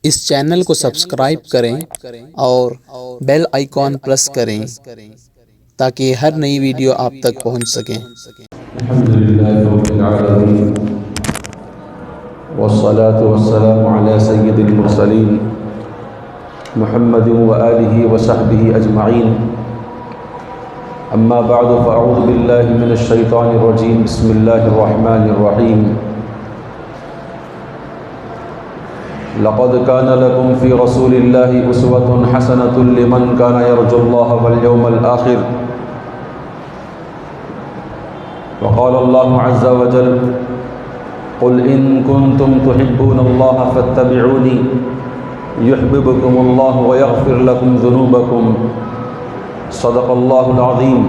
اس channel کو subscribe کریں اور بیل آئیکن پریس کریں تاکہ ہر نئی ویڈیو آپ تک پہنچ سکیں۔ الحمد لله رب العالمين والصلاة والسلام على سيد المرسلين محمد وآله وصحبه أجمعين، أما بعد فأعوذ بالله من الشيطان الرجيم، بسم الله الرحمن الرحيم۔ لقد كان لكم في رسول الله أسوة حسنة لمن كان يرجو الله واليوم الآخر، وقال الله عز وجل: قل إن كنتم تحبون الله فاتبعوني يحببكم الله ويغفر لكم ذنوبكم، صدق الله العظيم۔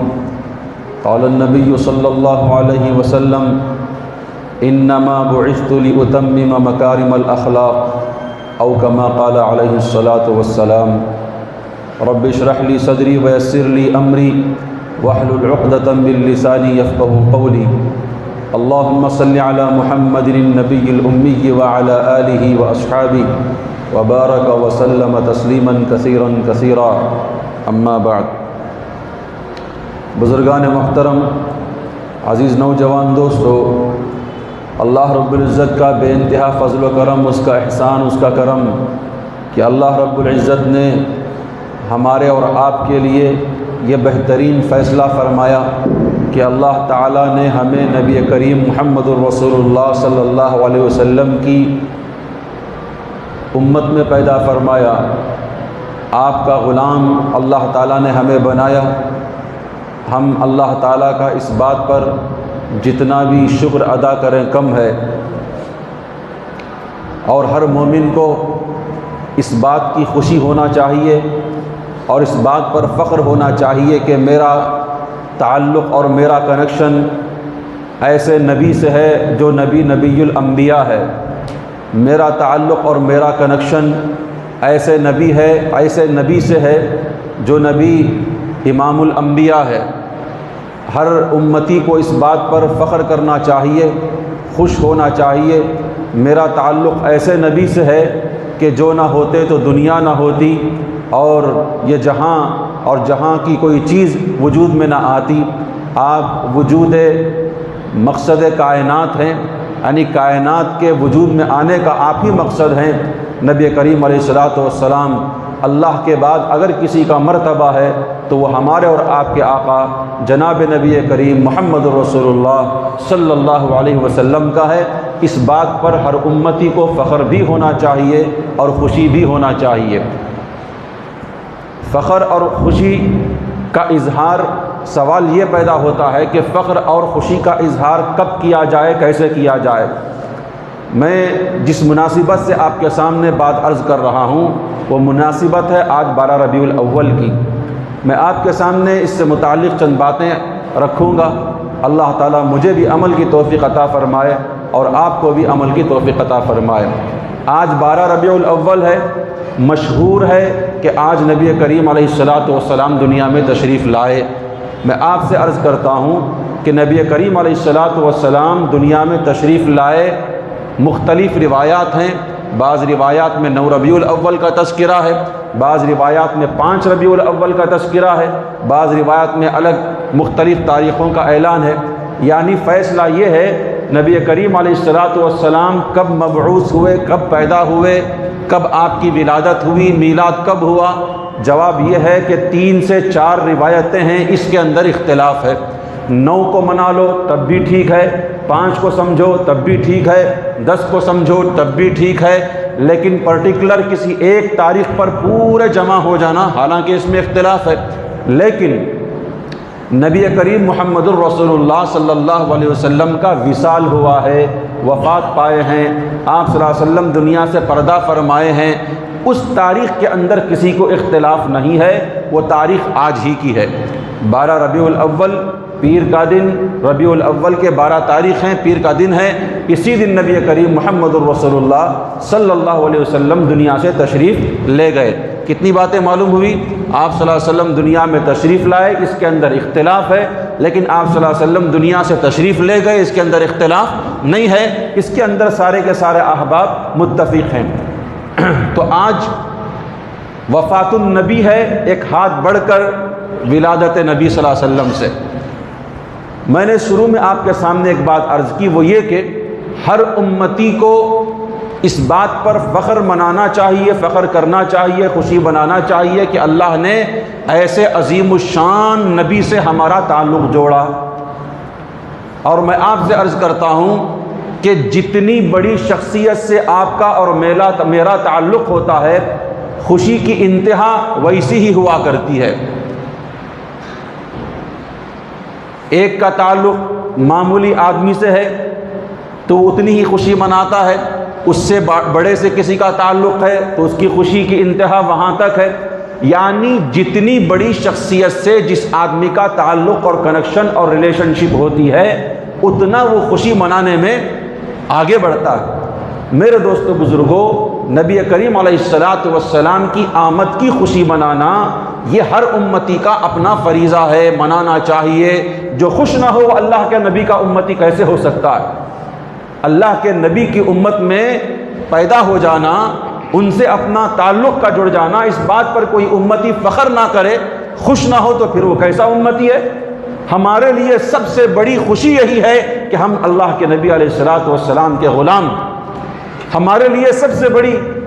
قال النبي صلى الله عليه وسلم: إنما بعثت لأتمم مكارم الأخلاق، أو كما قال عليه الصلاة والسلام۔ رب اشرح لي صدري ويسر لي أمري واحلل عقدة من لساني يفقهوا قولي۔ اللهم صل على محمد النبي الأمي وعلى آله وأصحابه وبارك وسلم تسليما كثيرا كثيرا، أما بعد۔ بزرگان محترم، عزیز نوجوان دوستو، اللہ رب العزت کا بے انتہا فضل و کرم، اس کا احسان، اس کا کرم کہ اللہ رب العزت نے ہمارے اور آپ کے لیے یہ بہترین فیصلہ فرمایا کہ اللہ تعالیٰ نے ہمیں نبی کریم محمد الرسول اللہ صلی اللہ علیہ وسلم کی امت میں پیدا فرمایا۔ آپ کا غلام اللہ تعالیٰ نے ہمیں بنایا۔ ہم اللہ تعالیٰ کا اس بات پر جتنا بھی شکر ادا کریں کم ہے، اور ہر مومن کو اس بات کی خوشی ہونا چاہیے اور اس بات پر فخر ہونا چاہیے کہ میرا تعلق اور میرا کنیکشن ایسے نبی سے ہے جو نبی الانبیاء ہے۔ میرا تعلق اور میرا کنیکشن ایسے نبی سے ہے جو نبی امام الانبیاء ہے۔ ہر امتی کو اس بات پر فخر کرنا چاہیے، خوش ہونا چاہیے، میرا تعلق ایسے نبی سے ہے کہ جو نہ ہوتے تو دنیا نہ ہوتی، اور یہ جہاں کی کوئی چیز وجود میں نہ آتی۔ آپ وجود مقصد کائنات ہیں، یعنی کائنات کے وجود میں آنے کا آپ ہی مقصد ہیں۔ نبی کریم علیہ الصلاۃ والسلام اللہ کے بعد اگر کسی کا مرتبہ ہے تو وہ ہمارے اور آپ کے آقا جناب نبی کریم محمد رسول اللہ صلی اللہ علیہ وسلم کا ہے۔ اس بات پر ہر امتی کو فخر بھی ہونا چاہیے اور خوشی بھی ہونا چاہیے۔ فخر اور خوشی کا اظہار، سوال یہ پیدا ہوتا ہے کہ فخر اور خوشی کا اظہار کب کیا جائے، کیسے کیا جائے۔ میں جس مناسبت سے آپ کے سامنے بات عرض کر رہا ہوں وہ مناسبت ہے آج 12 ربیع الاول کی۔ میں آپ کے سامنے اس سے متعلق چند باتیں رکھوں گا۔ اللہ تعالیٰ مجھے بھی عمل کی توفیق عطا فرمائے اور آپ کو بھی عمل کی توفیق عطا فرمائے۔ آج 12 ربیع الاول ہے۔ مشہور ہے کہ آج نبی کریم علیہ الصلاۃ والسلام دنیا میں تشریف لائے۔ میں آپ سے عرض کرتا ہوں کہ نبی کریم علیہ الصلاۃ والسلام دنیا میں تشریف لائے، مختلف روایات ہیں۔ بعض روایات میں 9 ربیع الاول کا تذکرہ ہے، بعض روایات میں 5 ربیع الاول کا تذکرہ ہے، بعض روایات میں الگ مختلف تاریخوں کا اعلان ہے۔ یعنی فیصلہ یہ ہے نبی کریم علیہ الصلاۃ والسلام کب مبعوث ہوئے، کب پیدا ہوئے، کب آپ کی ولادت ہوئی، میلاد کب ہوا۔ جواب یہ ہے کہ 3 سے 4 روایتیں ہیں، اس کے اندر اختلاف ہے۔ 9 کو منا لو تب بھی ٹھیک ہے، 5 کو سمجھو تب بھی ٹھیک ہے، 10 کو سمجھو تب بھی ٹھیک ہے، لیکن پرٹیکولر کسی ایک تاریخ پر پورے جمع ہو جانا، حالانکہ اس میں اختلاف ہے۔ لیکن نبی کریم محمد الرسول اللہ صلی اللہ علیہ وسلم کا وصال ہوا ہے، وفات پائے ہیں، آپ صلی اللہ علیہ وسلم دنیا سے پردہ فرمائے ہیں، اس تاریخ کے اندر کسی کو اختلاف نہیں ہے، وہ تاریخ آج ہی کی ہے۔ 12 ربیع الاول پیر کا دن، ربیع الاول کے 12 تاریخ ہیں، پیر کا دن ہے۔ اسی دن نبی کریم محمد الرسول اللہ صلی اللہ علیہ وسلم دنیا سے تشریف لے گئے۔ کتنی باتیں معلوم ہوئی؟ آپ صلی اللہ علیہ وسلم دنیا میں تشریف لائے، اس کے اندر اختلاف ہے، لیکن آپ صلی اللہ علیہ وسلم دنیا سے تشریف لے گئے، اس کے اندر اختلاف نہیں ہے، اس کے اندر سارے کے سارے احباب متفق ہیں۔ تو آج وفات النبی ہے، ایک ہاتھ بڑھ کر ولادت نبی صلی اللہ علیہ وسلم سے۔ میں نے شروع میں آپ کے سامنے ایک بات عرض کی، وہ یہ کہ ہر امتی کو اس بات پر فخر منانا چاہیے، فخر کرنا چاہیے، خوشی منانا چاہیے کہ اللہ نے ایسے عظیم الشان نبی سے ہمارا تعلق جوڑا۔ اور میں آپ سے عرض کرتا ہوں کہ جتنی بڑی شخصیت سے آپ کا اور میرا تعلق ہوتا ہے، خوشی کی انتہا ویسی ہی ہوا کرتی ہے۔ ایک کا تعلق معمولی آدمی سے ہے تو اتنی ہی خوشی مناتا ہے، اس سے بڑے سے کسی کا تعلق ہے تو اس کی خوشی کی انتہا وہاں تک ہے۔ یعنی جتنی بڑی شخصیت سے جس آدمی کا تعلق اور کنیکشن اور ریلیشن شپ ہوتی ہے، اتنا وہ خوشی منانے میں آگے بڑھتا ہے۔ میرے دوستو بزرگوں، نبی کریم علیہ السلام کی آمد کی خوشی منانا یہ ہر امتی کا اپنا فریضہ ہے، منانا چاہیے۔ جو خوش نہ ہو، اللہ کے نبی کا امتی کیسے ہو سکتا ہے؟ اللہ کے نبی کی امت میں پیدا ہو جانا، ان سے اپنا تعلق کا جڑ جانا، اس بات پر کوئی امتی فخر نہ کرے، خوش نہ ہو، تو پھر وہ کیسا امتی ہے؟ ہمارے لیے سب سے بڑی خوشی یہی ہے کہ ہم اللہ کے نبی علیہ السلام کے غلام۔ ہمارے لیے سب سے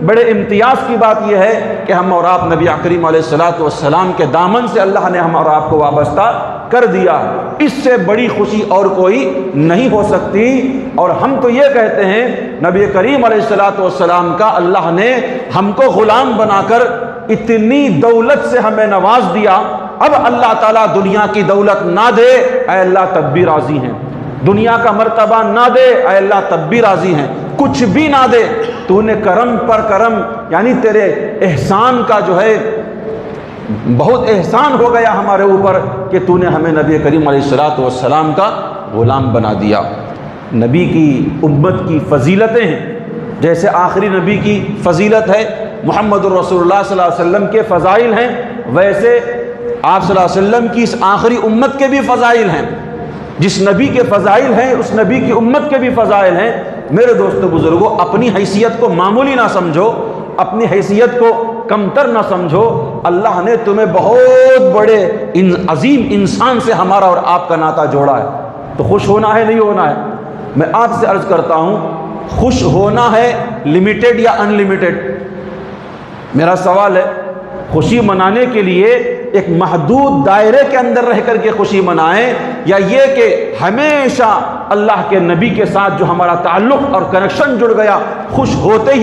بڑے امتیاز کی بات یہ ہے کہ ہم اور آپ نبی کریم علیہ السلام کے دامن سے اللہ نے ہم اور آپ کو وابستہ کر دیا۔ اس سے بڑی خوشی اور کوئی نہیں ہو سکتی۔ اور ہم تو یہ کہتے ہیں نبی کریم علیہ السلام کا اللہ نے ہم کو غلام بنا کر اتنی دولت سے ہمیں نواز دیا، اب اللہ تعالیٰ دنیا کی دولت نہ دے، اے اللہ تب بھی راضی ہیں۔ دنیا کا مرتبہ نہ دے، اے اللہ تب بھی راضی ہیں۔ کچھ بھی نہ دے، تو نے کرم پر کرم، یعنی تیرے احسان کا جو ہے بہت احسان ہو گیا ہمارے اوپر کہ تو نے ہمیں نبی کریم علیہ السلام کا غلام بنا دیا۔ نبی کی امت کی فضیلتیں ہیں، جیسے آخری نبی کی فضیلت ہے محمد الرسول اللہ صلی اللہ علیہ وسلم کے فضائل ہیں، ویسے آپ صلی اللہ علیہ وسلم کی اس آخری امت کے بھی فضائل ہیں۔ جس نبی کے فضائل ہیں اس نبی کی امت کے بھی فضائل ہیں۔ میرے دوستو بزرگوں، اپنی حیثیت کو معمولی نہ سمجھو، اپنی حیثیت کو کمتر نہ سمجھو۔ اللہ نے تمہیں بہت بڑے عظیم انسان سے ہمارا اور آپ کا ناطہ جوڑا ہے، تو خوش ہونا ہے نہیں ہونا ہے؟ میں آپ سے عرض کرتا ہوں، خوش ہونا ہے لمیٹڈ یا ان لمیٹڈ؟ میرا سوال ہے، خوشی منانے کے لیے ایک محدود دائرے کے اندر رہ کر کے خوشی منائیں، یا یہ کہ ہمیشہ اللہ کے نبی کے ساتھ جو ہمارا تعلق اور کنیکشن جڑ گیا، خوش ہوتے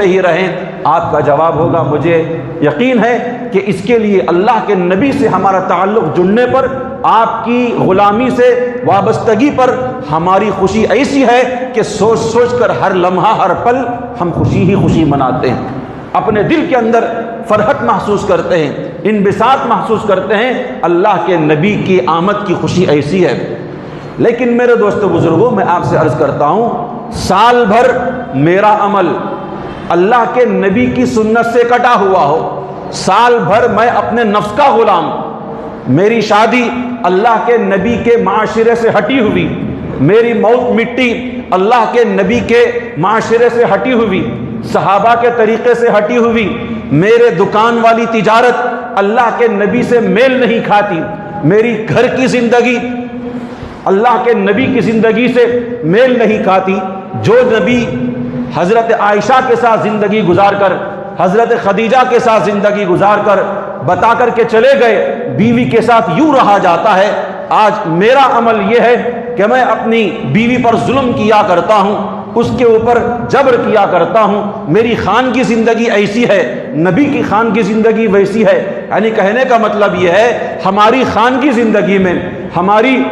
ہی رہیں؟ آپ کا جواب ہوگا، مجھے یقین ہے کہ اس کے لیے اللہ کے نبی سے ہمارا تعلق جڑنے پر، آپ کی غلامی سے وابستگی پر ہماری خوشی ایسی ہے کہ سوچ سوچ کر ہر لمحہ ہر پل ہم خوشی ہی خوشی مناتے ہیں، اپنے دل کے اندر فرحت محسوس کرتے ہیں، انبساط محسوس کرتے ہیں۔ اللہ کے نبی کی آمد کی خوشی ایسی ہے۔ لیکن میرے دوستو بزرگوں، میں آپ سے عرض کرتا ہوں، سال بھر میرا عمل اللہ کے نبی کی سنت سے کٹا ہوا ہو، سال بھر میں اپنے نفس کا غلام، میری شادی اللہ کے نبی کے معاشرے سے ہٹی ہوئی، میری موت مٹی اللہ کے نبی کے معاشرے سے ہٹی ہوئی، صحابہ کے طریقے سے ہٹی ہوئی، میرے دکان والی تجارت اللہ کے نبی سے میل نہیں کھاتی، میری گھر کی زندگی اللہ کے نبی کی زندگی سے میل نہیں کھاتی۔ جو نبی حضرت عائشہ کے ساتھ زندگی گزار کر، حضرت خدیجہ کے ساتھ زندگی گزار کر بتا کر کے چلے گئے بیوی کے ساتھ یوں رہا جاتا ہے، آج میرا عمل یہ ہے کہ میں اپنی بیوی پر ظلم کیا کرتا ہوں، اس کے اوپر جبر کیا کرتا ہوں۔ میری خانگی زندگی ایسی ہے، نبی کی خانگی زندگی ویسی ہے۔ یعنی کہنے کا مطلب یہ ہے، ہماری خانگی زندگی میں، ہماری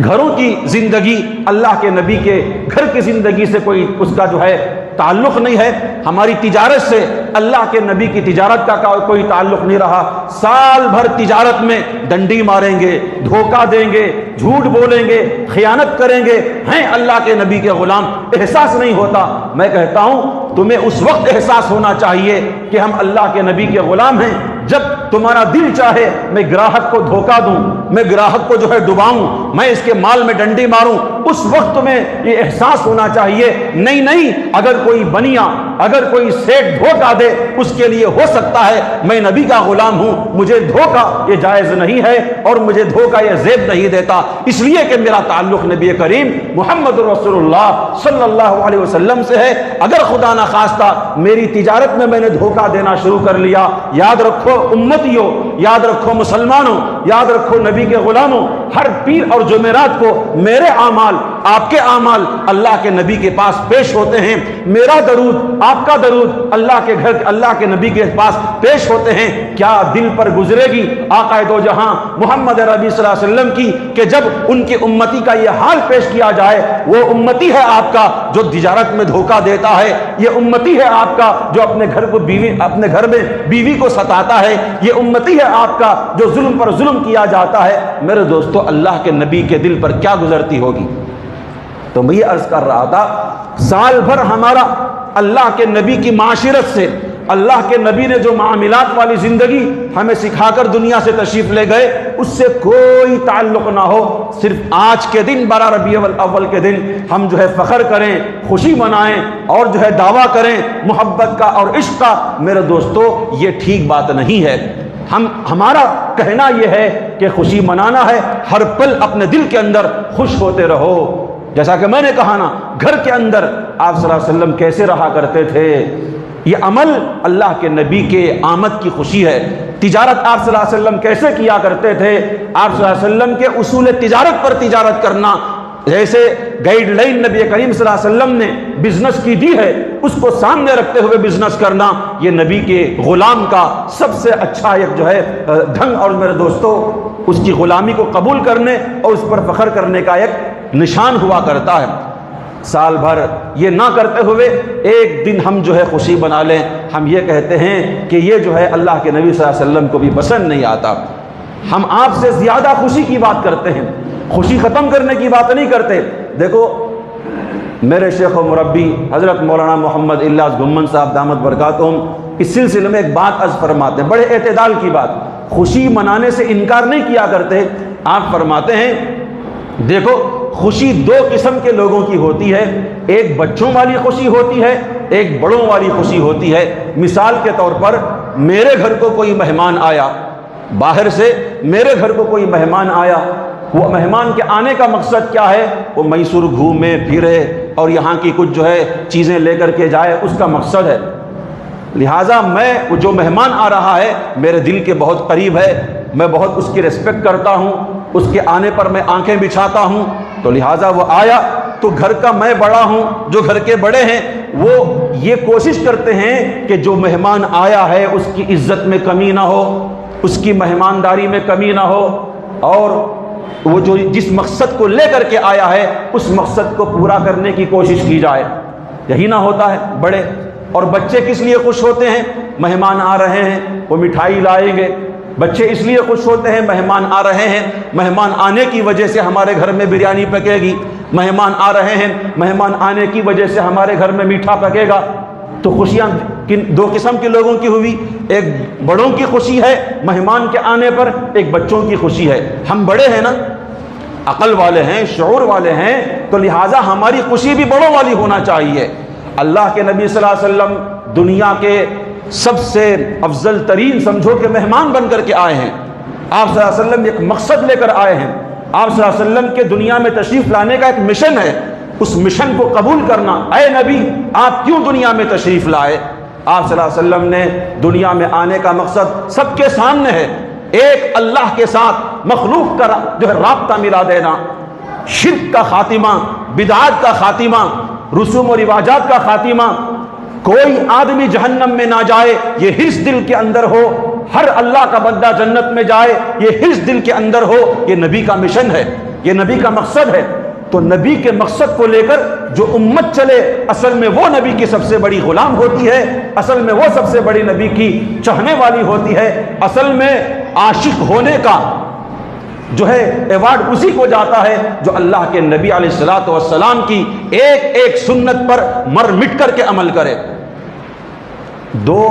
گھروں کی زندگی اللہ کے نبی کے گھر کی زندگی سے کوئی اس کا جو ہے تعلق نہیں ہے، ہماری تجارت سے اللہ کے نبی کی تجارت کا کوئی تعلق نہیں رہا۔ سال بھر تجارت میں ڈنڈی ماریں گے، دھوکہ دیں گے، جھوٹ بولیں گے، خیانت کریں گے، ہیں اللہ کے نبی کے غلام، احساس نہیں ہوتا۔ میں کہتا ہوں تمہیں اس وقت احساس ہونا چاہیے کہ ہم اللہ کے نبی کے غلام ہیں جب تمہارا دل چاہے میں گراہک کو دھوکہ دوں، میں گراہک کو جو ہے ڈباؤں، میں اس کے مال میں ڈنڈی ماروں، اس وقت میں یہ احساس ہونا چاہیے نہیں، اگر کوئی بنیا، اگر کوئی سیٹ دھوکہ دے، اس کے لیے ہو سکتا ہے میں نبی کا غلام ہوں، مجھے دھوکہ یہ جائز نہیں ہے اور مجھے دھوکہ یہ زیب نہیں دیتا، اس لیے کہ میرا تعلق نبی کریم محمد رسول اللہ صلی اللہ علیہ وسلم سے ہے۔ اگر خدا نہ خواستہ میری تجارت میں نے دھوکہ دینا شروع کر لیا، یاد رکھو امتیوں، یاد رکھو مسلمانوں، یاد رکھو نبی کے غلاموں، ہر پیر اور جمعرات کو میرے اعمال، آپ کے اعمال اللہ کے نبی کے پاس پیش ہوتے ہیں، میرا درود، آپ کا درود اللہ کے گھر، اللہ کے نبی کے پاس پیش ہوتے ہیں۔ کیا دل پر گزرے گی آقا دو جہاں محمد ربی صلی اللہ علیہ وسلم کی کہ جب ان کی امتی کا یہ حال پیش کیا جائے، وہ امتی ہے آپ کا جو تجارت میں دھوکہ دیتا ہے، یہ امتی ہے آپ کا جو اپنے گھر کو اپنے گھر میں بیوی کو ستاتا ہے، یہ امتی ہے آپ کا جو ظلم پر ظلم کیا جاتا ہے۔ میرے دوستو، اللہ کے نبی کے دل پر کیا گزرتی ہوگی؟ تو میں یہ عرض کر رہا تھا، سال بھر ہمارا اللہ کے نبی کی معاشرت سے، اللہ کے نبی نے جو معاملات والی زندگی ہمیں سکھا کر دنیا سے تشریف لے گئے، اس سے کوئی تعلق نہ ہو، صرف آج کے دن 12 ربیع الاول کے دن ہم جو ہے فخر کریں، خوشی منائیں اور جو ہے دعویٰ کریں محبت کا اور عشق کا۔ میرے دوستو، یہ ٹھیک بات نہیں ہے۔ ہمارا کہنا یہ ہے کہ خوشی منانا ہے، ہر پل اپنے دل کے اندر خوش ہوتے رہو۔ جیسا کہ میں نے کہا نا، گھر کے اندر آپ صلی اللہ علیہ وسلم کیسے رہا کرتے تھے، یہ عمل اللہ کے نبی کے آمد کی خوشی ہے۔ تجارت آپ صلی اللہ علیہ وسلم کیسے کیا کرتے تھے، آپ صلی اللہ علیہ وسلم کے اصول تجارت پر تجارت کرنا، جیسے گائیڈ لائن نبی کریم صلی اللہ علیہ وسلم نے بزنس کی دی ہے، اس کو سامنے رکھتے ہوئے بزنس کرنا، یہ نبی کے غلام کا سب سے اچھا ایک جو ہے ڈھنگ، اور میرے دوستو اس کی غلامی کو قبول کرنے اور اس پر فخر کرنے کا ایک نشان ہوا کرتا ہے۔ سال بھر یہ نہ کرتے ہوئے ایک دن ہم جو ہے خوشی بنا لیں، ہم یہ کہتے ہیں کہ یہ جو ہے اللہ کے نبی صلی اللہ علیہ وسلم کو بھی پسند نہیں آتا۔ ہم آپ سے زیادہ خوشی کی بات کرتے ہیں، خوشی ختم کرنے کی بات نہیں کرتے۔ دیکھو، میرے شیخ و مربی حضرت مولانا محمد الیاس گھمن صاحب دامت برکاتہم اس سلسلے میں ایک بات عرض فرماتے ہیں، بڑے اعتدال کی بات، خوشی منانے سے انکار نہیں کیا کرتے۔ آپ فرماتے ہیں، دیکھو خوشی دو قسم کے لوگوں کی ہوتی ہے، ایک بچوں والی خوشی ہوتی ہے، ایک بڑوں والی خوشی ہوتی ہے۔ مثال کے طور پر میرے گھر کو کوئی مہمان آیا، باہر سے میرے گھر کو کوئی مہمان آیا، وہ مہمان کے آنے کا مقصد کیا ہے؟ وہ میسور گھومے پھرے اور یہاں کی کچھ جو ہے چیزیں لے کر کے جائے، اس کا مقصد ہے۔ لہٰذا میں جو مہمان آ رہا ہے میرے دل کے بہت قریب ہے، میں بہت اس کی ریسپیکٹ کرتا ہوں، اس کے آنے پر میں آنکھیں بچھاتا ہوں، تو لہٰذا وہ آیا تو گھر کا میں بڑا ہوں، جو گھر کے بڑے ہیں وہ یہ کوشش کرتے ہیں کہ جو مہمان آیا ہے اس کی عزت میں کمی نہ ہو، اس کی مہمانداری میں کمی نہ ہو، اور وہ جو جس مقصد کو لے کر کے آیا ہے اس مقصد کو پورا کرنے کی کوشش کی جائے۔ یہی نہ ہوتا ہے بڑے اور بچے کس لیے خوش ہوتے ہیں؟ مہمان آ رہے ہیں، وہ مٹھائی لائیں گے۔ بچے اس لیے خوش ہوتے ہیں، مہمان آ رہے ہیں، مہمان آنے کی وجہ سے ہمارے گھر میں بریانی پکے گی، مہمان آ رہے ہیں، مہمان آنے کی وجہ سے ہمارے گھر میں میٹھا پکے گا۔ تو خوشیاں دو قسم کے لوگوں کی ہوئی، ایک بڑوں کی خوشی ہے مہمان کے آنے پر، ایک بچوں کی خوشی ہے۔ ہم بڑے ہیں نا، عقل والے ہیں، شعور والے ہیں، تو لہٰذا ہماری خوشی بھی بڑوں والی ہونا چاہیے۔ اللہ کے نبی صلی اللہ علیہ وسلم دنیا کے سب سے افضل ترین سمجھو کہ مہمان بن کر کے آئے ہیں۔ آپ صلی اللہ علیہ وسلم ایک مقصد لے کر آئے ہیں، آپ صلی اللہ علیہ وسلم کے دنیا میں تشریف لانے کا ایک مشن ہے، اس مشن کو قبول کرنا۔ اے نبی، آپ کیوں دنیا میں تشریف لائے؟ آپ صلی اللہ علیہ وسلم نے دنیا میں آنے کا مقصد سب کے سامنے ہے، ایک اللہ کے ساتھ مخلوق کا جو ہے رابطہ ملا دینا، شرک کا خاتمہ، بدعات کا خاتمہ، رسوم و رواجات کا خاتمہ، کوئی آدمی جہنم میں نہ جائے یہ حرص دل کے اندر ہو، ہر اللہ کا بندہ جنت میں جائے یہ حرص دل کے اندر ہو، یہ نبی کا مشن ہے، یہ نبی کا مقصد ہے۔ تو نبی کے مقصد کو لے کر جو امت چلے، اصل میں وہ نبی کی سب سے بڑی غلام ہوتی ہے، اصل میں وہ سب سے بڑی نبی کی چاہنے والی ہوتی ہے، اصل میں عاشق ہونے کا جو ہے ایوارڈ اسی کو جاتا ہے جو اللہ کے نبی علیہ الصلوۃ والسلام کی ایک ایک سنت پر مر مٹ کر کے عمل کرے۔ دو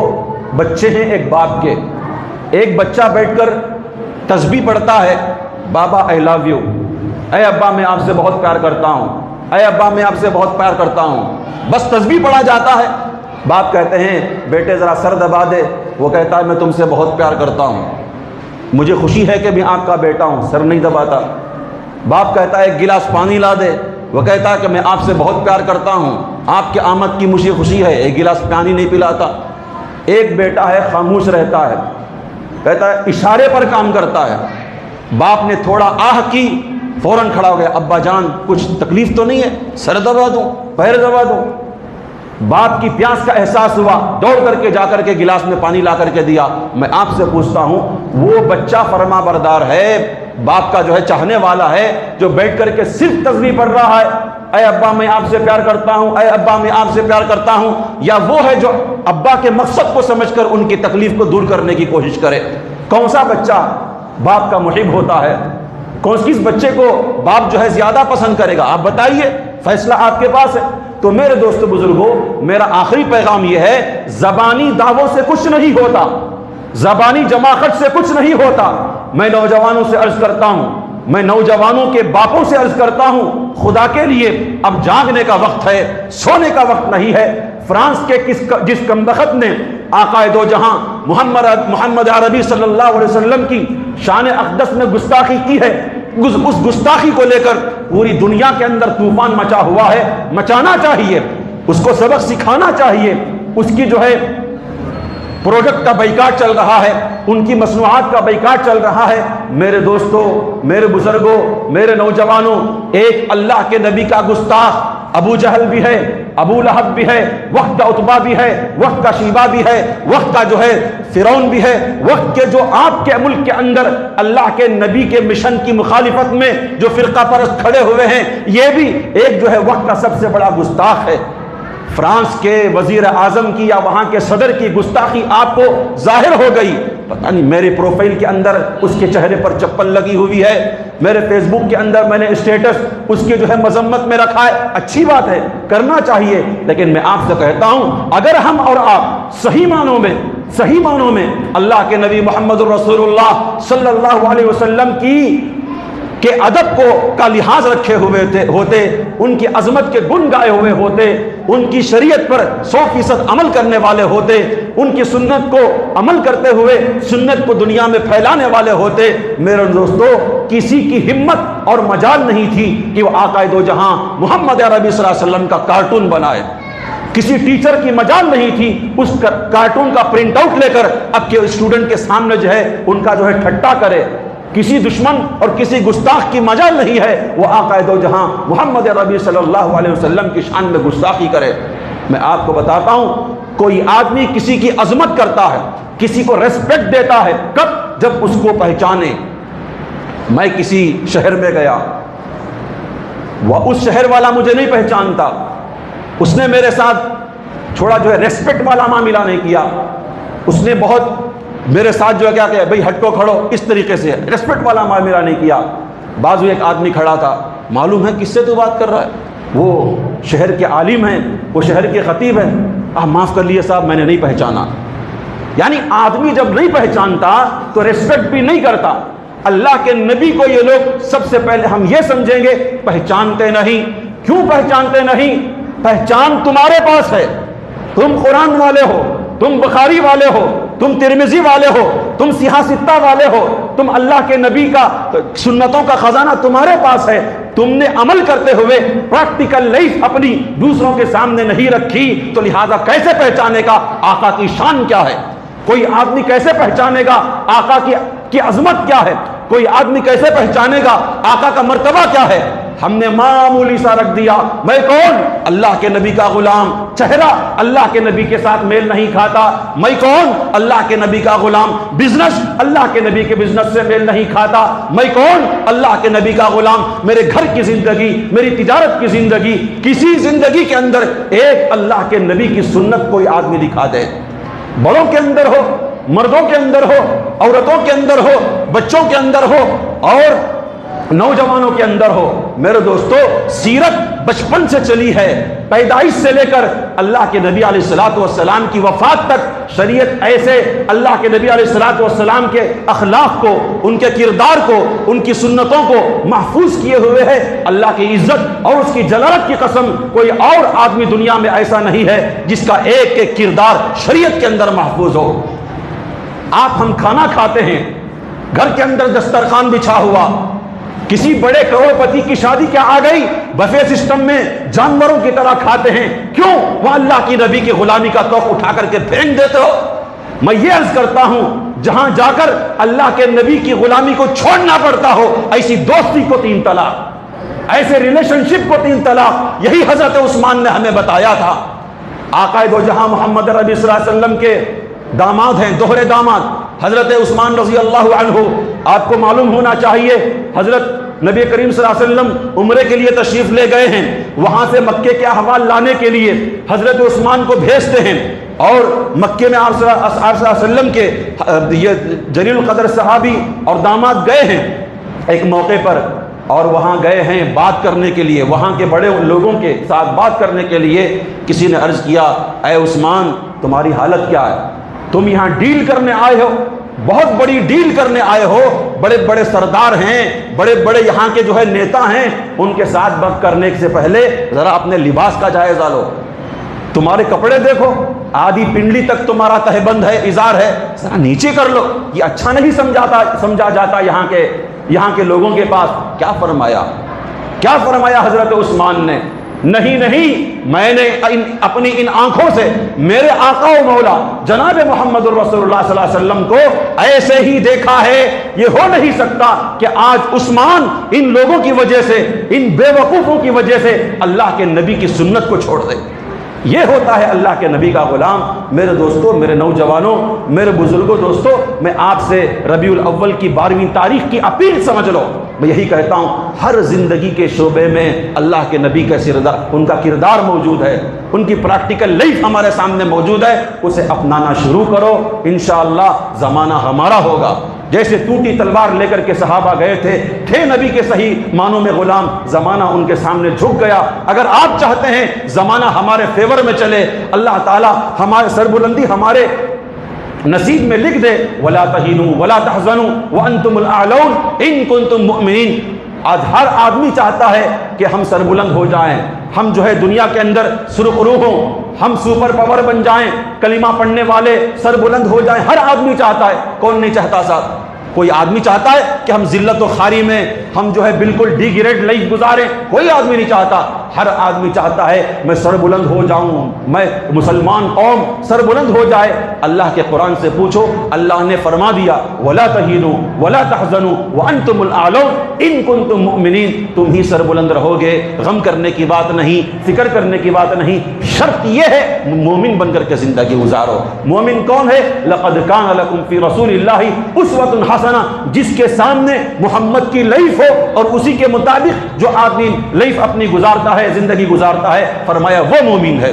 بچے ہیں ایک باپ کے، ایک بچہ بیٹھ کر تسبیح پڑھتا ہے، بابا آئی لو یو، اے ابا میں آپ سے بہت پیار کرتا ہوں، اے ابا میں آپ سے بہت پیار کرتا ہوں، بس تسبیح پڑھا جاتا ہے۔ باپ کہتے ہیں بیٹے ذرا سر دبا دے، وہ کہتا ہے میں تم سے بہت پیار کرتا ہوں، مجھے خوشی ہے کہ میں آپ کا بیٹا ہوں، سر نہیں دباتا۔ باپ کہتا ہے ایک گلاس پانی لا دے، وہ کہتا ہے کہ میں آپ سے بہت پیار کرتا ہوں، آپ کے آمد کی مجھے خوشی ہے، ایک گلاس پانی نہیں پلاتا۔ ایک بیٹا ہے خاموش رہتا ہے، کہتا ہے اشارے پر کام کرتا ہے۔ باپ نے تھوڑا آہ کی، فوراً کھڑا ہو گیا، ابا جان کچھ تکلیف تو نہیں ہے، سر دبا دوں، پیر دبا دوں؟ باپ کی پیاس کا احساس ہوا، دوڑ کر کے جا کر کے گلاس میں پانی لا کر کے دیا۔ میں آپ سے پوچھتا ہوں، وہ بچہ فرما بردار ہے، باپ کا جو ہے چاہنے والا ہے، جو بیٹھ کر کے صرف تسبیح پڑھ رہا ہے، اے ابا میں آپ سے پیار کرتا ہوں، اے ابا میں آپ سے پیار کرتا ہوں، یا وہ ہے جو ابا کے مقصد کو سمجھ کر ان کی تکلیف کو دور کرنے کی کوشش کرے؟ کون سا بچہ باپ کا محب ہوتا ہے؟ کس بچے کو باپ جو ہے زیادہ پسند کرے گا؟ آپ بتائیے، فیصلہ آپ کے پاس ہے۔ تو میرے دوست بزرگوں، میرا آخری پیغام یہ ہے، زبانی دعووں سے کچھ نہیں ہوتا، زبانی جماخت سے کچھ نہیں ہوتا۔ میں نوجوانوں سے عرض کرتا ہوں، میں نوجوانوں کے باپوں سے عرض کرتا ہوں، خدا کے لیے اب جاگنے کا وقت ہے، سونے کا وقت نہیں ہے۔ فرانس کے جس کمبخت نے آقا دو جہاں محمد عربی صلی اللہ علیہ وسلم کی شان اقدس میں گستاخی کی ہے، اس گستاخی کو لے کر پوری دنیا کے اندر طوفان مچا ہوا ہے۔ مچانا چاہیے، اس کو سبق سکھانا چاہیے۔ اس کی جو ہے پروڈکٹ کا بائیکاٹ چل رہا ہے، ان کی مصنوعات کا بائیکاٹ چل رہا ہے۔ میرے دوستوں، میرے بزرگوں، میرے نوجوانوں، ایک اللہ کے نبی کا گستاخ ابو جہل بھی ہے، ابو لہب بھی ہے، وقت کا عتبہ بھی ہے، وقت کا شیبہ بھی ہے، وقت کا جو ہے فرعون بھی ہے، وقت کے جو آپ کے ملک کے اندر اللہ کے نبی کے مشن کی مخالفت میں جو فرقہ پرست کھڑے ہوئے ہیں، یہ بھی ایک جو ہے وقت کا سب سے بڑا گستاخ ہے۔ فرانس کے وزیر اعظم کی یا وہاں کے صدر کی گستاخی آپ کو ظاہر ہو گئی، پتہ نہیں میرے پروفائل کے اندر اس کے چہرے پر چپل لگی ہوئی ہے، میرے فیس بک کے اندر میں نے اسٹیٹس اس کی جو ہے مذمت میں رکھا ہے۔ اچھی بات ہے، کرنا چاہیے، لیکن میں آپ سے کہتا ہوں، اگر ہم اور آپ صحیح معنوں میں اللہ کے نبی محمد الرسول اللہ صلی اللہ علیہ وسلم کے ادب کا لحاظ رکھے ہوئے ہوتے، ان کی عظمت کے گن گائے ہوئے ہوتے، ان کی شریعت پر 100% عمل کرنے والے ہوتے، ان کی سنت کو عمل کرتے ہوئے سنت کو دنیا میں پھیلانے والے ہوتے، میرے دوستو کسی کی ہمت اور مجال نہیں تھی کہ وہ آقا دو جہاں محمد عربی صلی اللہ علیہ وسلم کا کارٹون بنائے۔ کسی ٹیچر کی مجال نہیں تھی اس کارٹون کا پرنٹ آؤٹ لے کر اب کے اسٹوڈنٹ کے سامنے جو ہے ان کا جو ہے ٹھٹا کرے۔ کسی دشمن اور کسی گستاخ کی مجال نہیں ہے وہ آقا دو جہاں محمد عربی صلی اللہ علیہ وسلم کی شان میں گستاخی کرے۔ میں آپ کو بتاتا ہوں، کوئی آدمی کسی کی عظمت کرتا ہے، کسی کو ریسپیکٹ دیتا ہے، کب؟ جب اس کو پہچانے۔ میں کسی شہر میں گیا، وہ اس شہر والا مجھے نہیں پہچانتا، اس نے میرے ساتھ تھوڑا جو ہے ریسپیکٹ والا معاملہ نہیں کیا، اس نے بہت میرے ساتھ جو ہے کیا کہ بھئی ہٹ کو کھڑو، اس طریقے سے ریسپیکٹ والا معاملہ نہیں کیا۔ بازو ایک آدمی کھڑا تھا، معلوم ہے کس سے تو بات کر رہا ہے، وہ شہر کے عالم ہیں، وہ شہر کے خطیب ہیں۔ معاف کر لیے صاحب، میں نے نہیں پہچانا۔ یعنی آدمی جب نہیں پہچانتا تو ریسپیکٹ بھی نہیں کرتا۔ اللہ کے نبی کو یہ لوگ سب سے پہلے ہم یہ سمجھیں گے پہچانتے نہیں۔ کیوں پہچانتے نہیں؟ پہچان تمہارے پاس ہے، تم قرآن والے ہو، تم بخاری والے ہو، تم ترمذی والے ہو، تم سیاہ ستہ والے ہو، تم اللہ کے نبی کا سنتوں کا خزانہ تمہارے پاس ہے، تم نے عمل کرتے ہوئے پریکٹیکل لائف اپنی دوسروں کے سامنے نہیں رکھی، تو لہذا کیسے پہچانے گا آقا کی شان کیا ہے؟ کوئی آدمی کیسے پہچانے گا آقا کی عظمت کیا ہے؟ کوئی آدمی کیسے پہچانے گا آقا کا مرتبہ کیا ہے؟ ہم نے معمولی سا رکھ دیا، میں کون؟ اللہ کے نبی کا غلام، چہرہ اللہ کے نبی کے ساتھ میل نہیں کھاتا، میں کون؟ اللہ کے نبی کا غلام، بزنس اللہ کے نبی کے بزنس سے میل نہیں کھاتا، میں کون؟ اللہ کے نبی کا غلام، میرے گھر کی زندگی، میری تجارت کی زندگی، کسی زندگی کے اندر ایک اللہ کے نبی کی سنت کوئی آدمی دکھا دے، بڑوں کے اندر ہو، مردوں کے اندر ہو، عورتوں کے اندر ہو، بچوں کے اندر ہو اور نوجوانوں کے اندر ہو، میرے دوستو سیرت بچپن سے چلی ہے، پیدائش سے لے کر اللہ کے نبی علیہ الصلوۃ والسلام کی وفات تک شریعت ایسے اللہ کے نبی علیہ الصلوۃ والسلام کے اخلاق کو، ان کے کردار کو، ان کی سنتوں کو محفوظ کیے ہوئے ہے۔ اللہ کی عزت اور اس کی جلالت کی قسم کوئی اور آدمی دنیا میں ایسا نہیں ہے جس کا ایک ایک کردار شریعت کے اندر محفوظ ہو۔ آپ ہم کھانا کھاتے ہیں، گھر کے اندر دسترخوان بچھا ہوا، کسی بڑے کروڑ پتی کی شادی کیا آ گئی، بفے سسٹم میں جانوروں کی طرح کھاتے ہیں، کیوں؟ وہ اللہ کی نبی کی غلامی کا توق اٹھا کر کے پھینک دیتے ہو۔ میں یہ عرض کرتا ہوں جہاں جا کر اللہ کے نبی کی غلامی کو چھوڑنا پڑتا ہو، ایسی دوستی کو 3 طلاق، ایسے ریلیشن شپ کو 3 طلاق، یہی حضرت عثمان نے ہمیں بتایا تھا۔ آقا دو جہاں محمد ربی صلی اللہ علیہ وسلم کے داماد ہیں، دوہرے داماد حضرت عثمان رضی اللہ عنہ۔ آپ کو معلوم ہونا چاہیے حضرت نبی کریم صلی اللہ علیہ وسلم عمرے کے لیے تشریف لے گئے ہیں، وہاں سے مکے کے احوال لانے کے لیے حضرت عثمان کو بھیجتے ہیں، اور مکے میں آپ صلی اللہ علیہ وسلم کے یہ جلیل القدر صحابی اور داماد گئے ہیں ایک موقع پر، اور وہاں گئے ہیں بات کرنے کے لیے، وہاں کے بڑے لوگوں کے ساتھ بات کرنے کے لیے۔ کسی نے عرض کیا، اے عثمان تمہاری حالت کیا ہے؟ تم یہاں ڈیل کرنے آئے ہو، بہت بڑی ڈیل کرنے آئے ہو، بڑے بڑے سردار ہیں، بڑے بڑے یہاں کے جو ہے نیتا ہیں، ان کے ساتھ بات کرنے سے پہلے ذرا اپنے لباس کا جائزہ لو، تمہارے کپڑے دیکھو، آدھی پنڈلی تک تمہارا تہبند ہے، ازار ہے، ذرا نیچے کر لو۔ یہ اچھا نہیں سمجھا جاتا یہاں کے لوگوں کے پاس۔ کیا فرمایا حضرت عثمان نے؟ نہیں، میں نے اپنی ان آنکھوں سے میرے آقا و مولا جناب محمد الرسول اللہ صلی اللہ علیہ وسلم کو ایسے ہی دیکھا ہے۔ یہ ہو نہیں سکتا کہ آج عثمان ان لوگوں کی وجہ سے، ان بے وقوفوں کی وجہ سے اللہ کے نبی کی سنت کو چھوڑ دے۔ یہ ہوتا ہے اللہ کے نبی کا غلام۔ میرے دوستو، میرے نوجوانوں، میرے بزرگوں، دوستو، میں آپ سے ربیع الاول کی 12ویں تاریخ کی اپیل سمجھ لو۔ میں یہی کہتا ہوں، ہر زندگی کے شعبے میں اللہ کے نبی کا ان کا کردار موجود ہے، ان کی پریکٹیکل لائف ہمارے سامنے موجود ہے، اسے اپنانا شروع کرو، انشاءاللہ زمانہ ہمارا ہوگا۔ جیسے ٹوٹی تلوار لے کر کے صحابہ گئے تھے نبی کے صحیح معنوں میں غلام، زمانہ ان کے سامنے جھک گیا۔ اگر آپ چاہتے ہیں زمانہ ہمارے فیور میں چلے، اللہ تعالی ہمارے سربلندی ہمارے نصیب میں لکھ دے، وَلَا تَهِنُوا وَلَا تَحْزَنُوا وَأَنْتُمُ الْأَعْلَوْنَ إِن كُنتُم مُؤْمِنِينَ۔ آج ہر آدمی چاہتا ہے کہ ہم سربلند ہو جائیں، ہم جو ہے دنیا کے اندر سرخرو ہوں، ہم سپر پاور بن جائیں، کلمہ پڑھنے والے سربلند ہو جائیں۔ ہر آدمی چاہتا ہے، کون نہیں چاہتا صاحب؟ کوئی آدمی چاہتا ہے کہ ہم ذلت و خواری میں ہم جو ہے بالکل ڈی گریڈ لائف گزاریں؟ کوئی آدمی نہیں چاہتا۔ ہر آدمی چاہتا ہے میں سربلند ہو جاؤں، میں مسلمان قوم سربلند ہو جائے۔ اللہ کے قرآن سے پوچھو، اللہ نے فرما دیا وَلَا تَهِنُوا وَلَا تَحْزَنُوا وَأَنْتُمُ الْأَعْلَوْنَ إِن كُنتُم مُؤْمِنِينَ۔ تم ہی سربلند رہو گے، غم کرنے کی بات نہیں، فکر کرنے کی بات نہیں۔ شرط یہ ہے مومن بن کر کے زندگی گزارو۔ مومن کون ہے؟ لَقَدْ كَانَ لَكُمْ فِي رَسُولِ اللَّهِ أُسْوَةٌ حَسَنَةٌ، جس کے سامنے محمد کی لائف ہو اور اسی کے مطابق جو آدمی لائف اپنی گزارتا ہے، زندگی گزارتا ہے، فرمایا وہ مومن ہے۔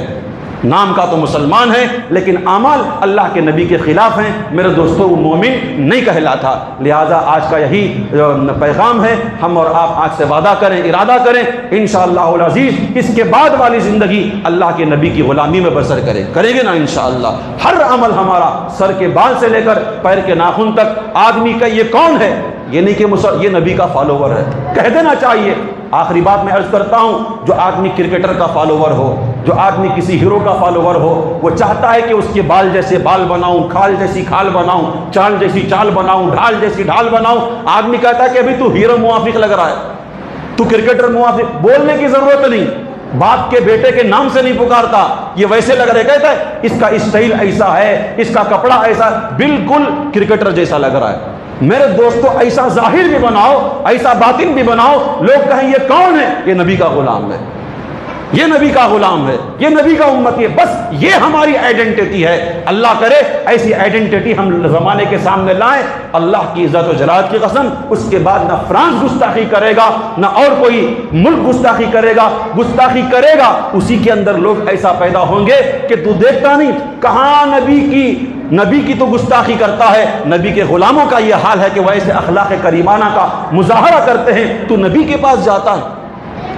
نام کا تو مسلمان ہے لیکن اعمال اللہ کے نبی کے خلاف ہیں، میرے دوستو وہ مومن نہیں کہلاتا۔ لہٰذا آج کا یہی پیغام ہے، ہم اور آپ آج سے وعدہ کریں، ارادہ کریں، انشاءاللہ العزیز اس کے بعد والی زندگی اللہ کے نبی کی غلامی میں بسر کریں گے نا انشاءاللہ۔ ہر عمل ہمارا سر کے بال سے لے کر پیر کے ناخن تک، آدمی کا یہ کون ہے؟ یہ نہیں کہ یہ نبی کا فالوور ہے، کہہ دینا چاہیے۔ آخری بات میں عرض کرتا ہوں، جو آدمی کرکٹر کا فالوور ہو، جو آدمی کسی ہیرو کا فالوور ہو، وہ چاہتا ہے کہ اس کے بال جیسے بال بناؤں، کھال جیسی کھال بناؤں، چال جیسی چال بناؤں، ڈھال جیسی ڈھال بناؤں۔ آدمی کہتا ہے کہ ابھی تو ہیرو موافق لگ رہا ہے، تو کرکٹر موافق، بولنے کی ضرورت نہیں، باپ کے بیٹے کے نام سے نہیں پکارتا، یہ ویسے لگ رہا ہے، کہتا ہے اس کا اسٹائل ایسا ہے، اس کا کپڑا ایسا، بالکل کرکٹر جیسا لگ رہا ہے۔ میرے دوستو ایسا ظاہر بھی بناؤ، ایسا باطن بھی بناؤ، لوگ کہیں یہ کون ہے؟ یہ نبی کا غلام ہے، یہ نبی کا غلام ہے، یہ نبی کا امتی ہے، بس یہ ہماری آئیڈینٹی ہے۔ اللہ کرے ایسی آئیڈینٹی ہم زمانے کے سامنے لائیں، اللہ کی عزت و جلالت کی قسم۔ اس کے بعد نہ فرانس گستاخی کرے گا، نہ اور کوئی ملک گستاخی کرے گا، گستاخی کرے گا اسی کے اندر لوگ ایسا پیدا ہوں گے کہ تو دیکھتا نہیں کہاں نبی کی تو گستاخی کرتا ہے، نبی کے غلاموں کا یہ حال ہے کہ وہ ایسے اخلاق کریمانہ کا مظاہرہ کرتے ہیں، تو نبی کے پاس جاتا ہے،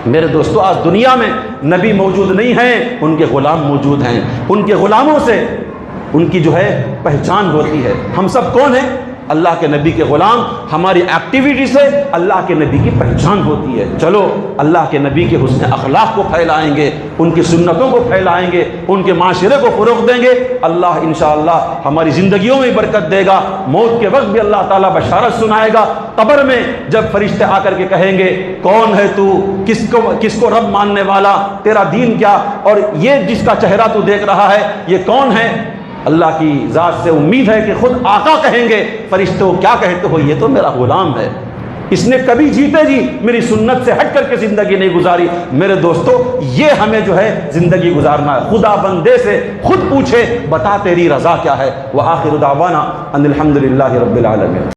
میرے دوستو آج دنیا میں نبی موجود نہیں ہیں، ان کے غلام موجود ہیں، ان کے غلاموں سے ان کی جو ہے پہچان ہوتی ہے۔ ہم سب کون ہیں؟ اللہ کے نبی کے غلام۔ ہماری ایکٹیویٹی سے اللہ کے نبی کی پہچان ہوتی ہے۔ چلو اللہ کے نبی کے حسن اخلاق کو پھیلائیں گے، ان کی سنتوں کو پھیلائیں گے، ان کے معاشرے کو فروغ دیں گے، اللہ انشاءاللہ ہماری زندگیوں میں برکت دے گا۔ موت کے وقت بھی اللہ تعالیٰ بشارت سنائے گا۔ قبر میں جب فرشتے آ کر کے کہیں گے کون ہے تو، کس کو رب ماننے والا، تیرا دین کیا، اور یہ جس کا چہرہ تو دیکھ رہا ہے یہ کون ہے؟ اللہ کی ذات سے امید ہے کہ خود آقا کہیں گے فرشتوں کیا کہتے ہو، یہ تو میرا غلام ہے، اس نے کبھی جیتے جی میری سنت سے ہٹ کر کے زندگی نہیں گزاری۔ میرے دوستو یہ ہمیں جو ہے زندگی گزارنا ہے۔ خدا بندے سے خود پوچھے بتا تیری رضا کیا ہے۔ وآخر دعوانا ان الحمدللہ رب العالمین۔